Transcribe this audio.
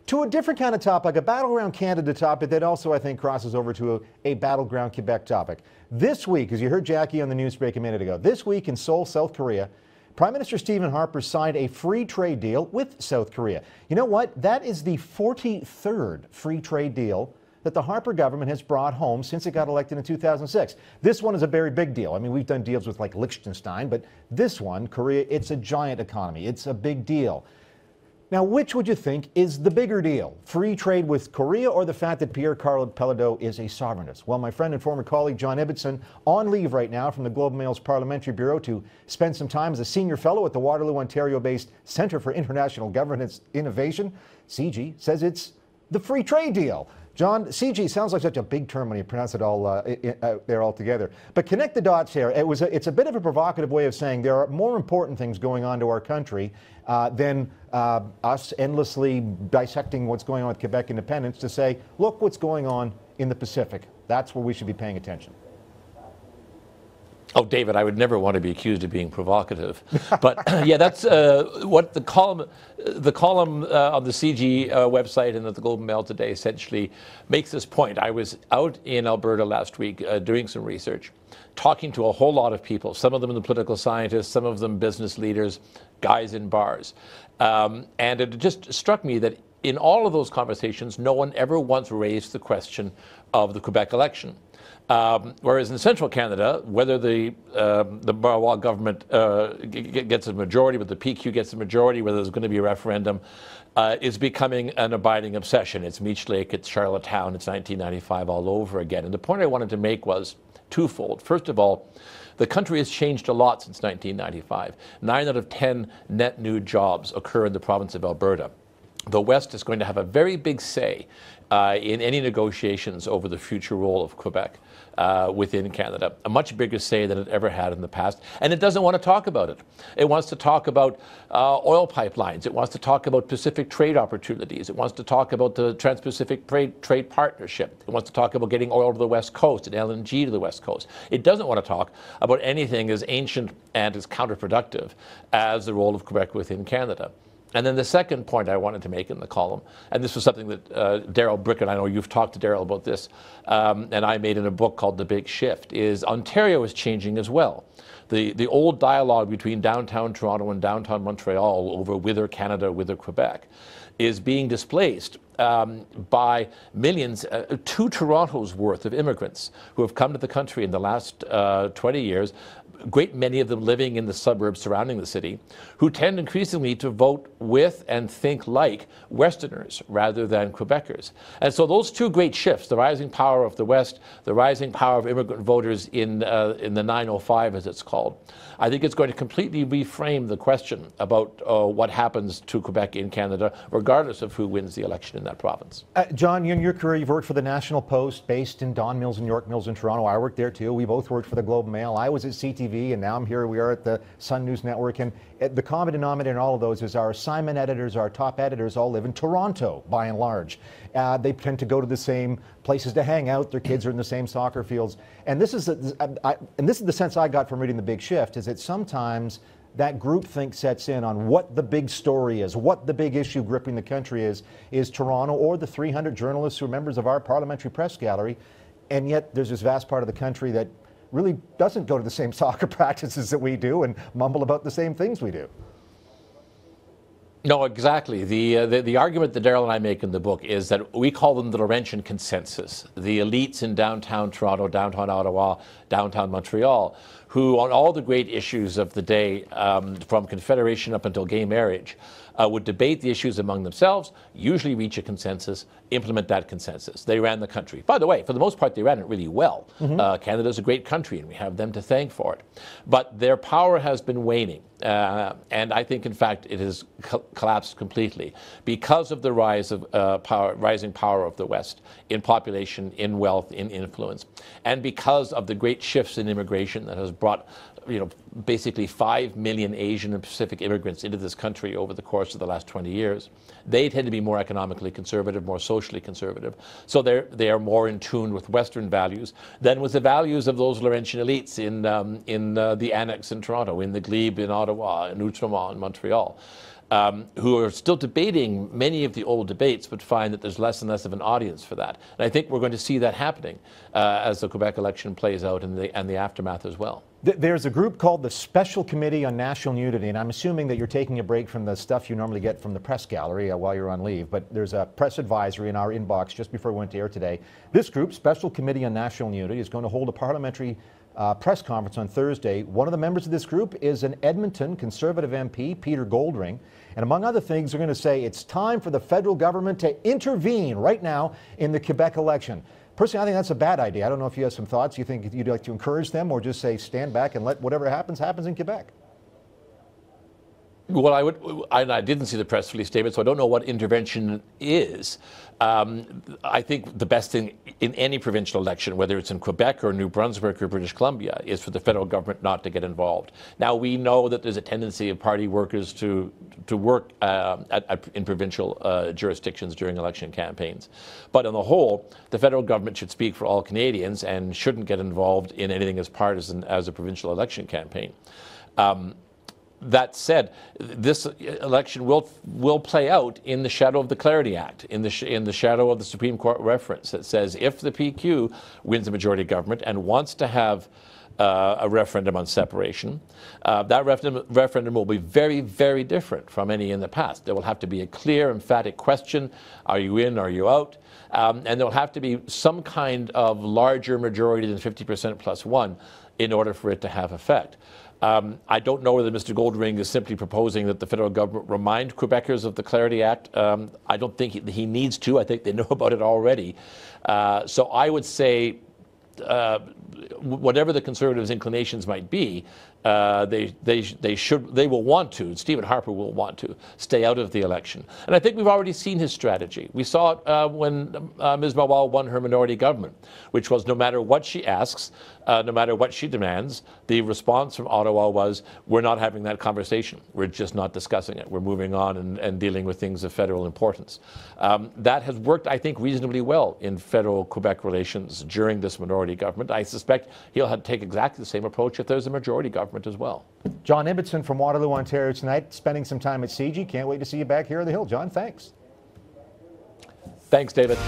To a different kind of topic, a battleground Canada topic that also, I think, crosses over to a battleground Quebec topic. This week, as you heard Jackie on the news break a minute ago, this week in Seoul, South Korea, Prime Minister Stephen Harper signed a free trade deal with South Korea. You know what? That is the 43rd free trade deal that the Harper government has brought home since it got elected in 2006. This one is a very big deal. I mean, we've done deals with like Liechtenstein, but this one, Korea, it's a giant economy. It's a big deal. Now, which would you think is the bigger deal? Free trade with Korea or the fact that Pierre-Carl Pelado is a sovereignist? Well, my friend and former colleague John Ibbitson, on leave right now from the Globe and Mail's Parliamentary Bureau to spend some time as a senior fellow at the Waterloo, Ontario-based Centre for International Governance Innovation, CG, says it's the free trade deal. John, CG sounds like such a big term when you pronounce it all there all together. But connect the dots here. It's a bit of a provocative way of saying there are more important things going on to our country than us endlessly dissecting what's going on with Quebec independence to say, look what's going on in the Pacific. That's where we should be paying attention. Oh, David, I would never want to be accused of being provocative. But yeah, that's what the column on the CG website and at the Globe and Mail today essentially makes this point. I was out in Alberta last week doing some research, talking to a whole lot of people, some of them the political scientists, some of them business leaders, guys in bars. And it just struck me that in all of those conversations, no one ever once raised the question of the Quebec election. Whereas in central Canada, whether the Marois government gets a majority, whether the PQ gets a majority, whether there's going to be a referendum, is becoming an abiding obsession. It's Meech Lake, it's Charlottetown, it's 1995 all over again. And the point I wanted to make was twofold. First of all, the country has changed a lot since 1995. 9 out of 10 net new jobs occur in the province of Alberta. The West is going to have a very big say in any negotiations over the future role of Quebec within Canada, a much bigger say than it ever had in the past. And it doesn't want to talk about it. It wants to talk about oil pipelines. It wants to talk about Pacific trade opportunities. It wants to talk about the Trans-Pacific Trade Partnership. It wants to talk about getting oil to the West Coast and LNG to the West Coast. It doesn't want to talk about anything as ancient and as counterproductive as the role of Quebec within Canada. And then the second point I wanted to make in the column, and this was something that Daryl Brickett, I know you've talked to Daryl about this, and I made in a book called The Big Shift, is Ontario is changing as well. The old dialogue between downtown Toronto and downtown Montreal over whither Canada, whither Quebec, is being displaced by millions, 2 Torontos worth of immigrants who have come to the country in the last 20 years, a great many of them living in the suburbs surrounding the city, who tend increasingly to vote with and think like Westerners rather than Quebecers. And so those two great shifts, the rising power of the West, the rising power of immigrant voters in the 905, as it's called, I think it's going to completely reframe the question about what happens to Quebec in Canada, regardless of who wins the election in that province. John, in your career, you've worked for the National Post, based in Don Mills and York Mills in Toronto. I worked there too. We both worked for the Globe and Mail. I was at CTV, and now I'm here. We are at the Sun News Network. And the common denominator in all of those is our assignment editors, our top editors all live in Toronto, by and large. They tend to go to the same places to hang out. Their kids are in the same soccer fields. And this is the sense I got from reading The Big Shift, is that sometimes that groupthink sets in on what the big story is, what the big issue gripping the country is Toronto or the 300 journalists who are members of our parliamentary press gallery. And yet there's this vast part of the country that really doesn't go to the same soccer practices that we do and mumble about the same things we do. No, exactly. The argument that Daryl and I make in the book is that we call them the Laurentian Consensus, the elites in downtown Toronto, downtown Ottawa, downtown Montreal, who on all the great issues of the day, from Confederation up until gay marriage, would debate the issues among themselves, usually reach a consensus, implement that consensus. They ran the country. By the way, for the most part, they ran it really well. Canada's a great country, and we have them to thank for it. But their power has been waning. And I think, in fact, it has collapsed completely because of the rising power of the West in population, in wealth, in influence, and because of the great shifts in immigration that has brought, basically 5 million Asian and Pacific immigrants into this country over the course of the last 20 years. They tend to be more economically conservative, more socially conservative. So they are more in tune with Western values than with the values of those Laurentian elites in the Annex in Toronto, in the Glebe in Ottawa, in Outremont in Montreal. who are still debating many of the old debates, but find that there's less and less of an audience for that. And I think we're going to see that happening as the Quebec election plays out and the aftermath as well. There's a group called the Special Committee on National Nudity, and I'm assuming that you're taking a break from the stuff you normally get from the press gallery while you're on leave, but there's a press advisory in our inbox just before we went to air today. This group, Special Committee on National Nudity, is going to hold a parliamentary press conference on Thursday. One of the members of this group is an Edmonton Conservative MP, Peter Goldring, and among other things, they're going to say it's time for the federal government to intervene right now in the Quebec election. Personally, I think that's a bad idea. I don't know if you have some thoughts. You think you'd like to encourage them or just say stand back and let whatever happens in Quebec? Well, I didn't see the press release statement, so I don't know what intervention is. I think the best thing in any provincial election, whether it's in Quebec or New Brunswick or British Columbia, is for the federal government not to get involved. Now, we know that there's a tendency of party workers to work in provincial jurisdictions during election campaigns. But on the whole, the federal government should speak for all Canadians and shouldn't get involved in anything as partisan as a provincial election campaign. That said, this election will play out in the shadow of the Clarity Act, in the shadow of the Supreme Court reference that says if the PQ wins a majority government and wants to have a referendum on separation, that referendum will be very, very different from any in the past. There will have to be a clear, emphatic question: are you in, are you out? And there will have to be some kind of larger majority than 50% plus one in order for it to have effect. I don't know whether Mr. Goldring is simply proposing that the federal government remind Quebecers of the Clarity Act. I don't think he needs to. I think they know about it already. So I would say, whatever the Conservatives' inclinations might be, they will want to, Stephen Harper will want to, stay out of the election. And I think we've already seen his strategy. We saw it when Ms. Mawal won her minority government, which was no matter what she asks, no matter what she demands, the response from Ottawa was, we're not having that conversation. We're just not discussing it. We're moving on and dealing with things of federal importance. That has worked, I think, reasonably well in federal-Quebec relations during this minority government. I suspect he'll take exactly the same approach if there's a majority government as well. John Ibbotson from Waterloo, Ontario tonight, spending some time at CG. Can't wait to see you back here on the Hill. John, thanks. Thanks, David.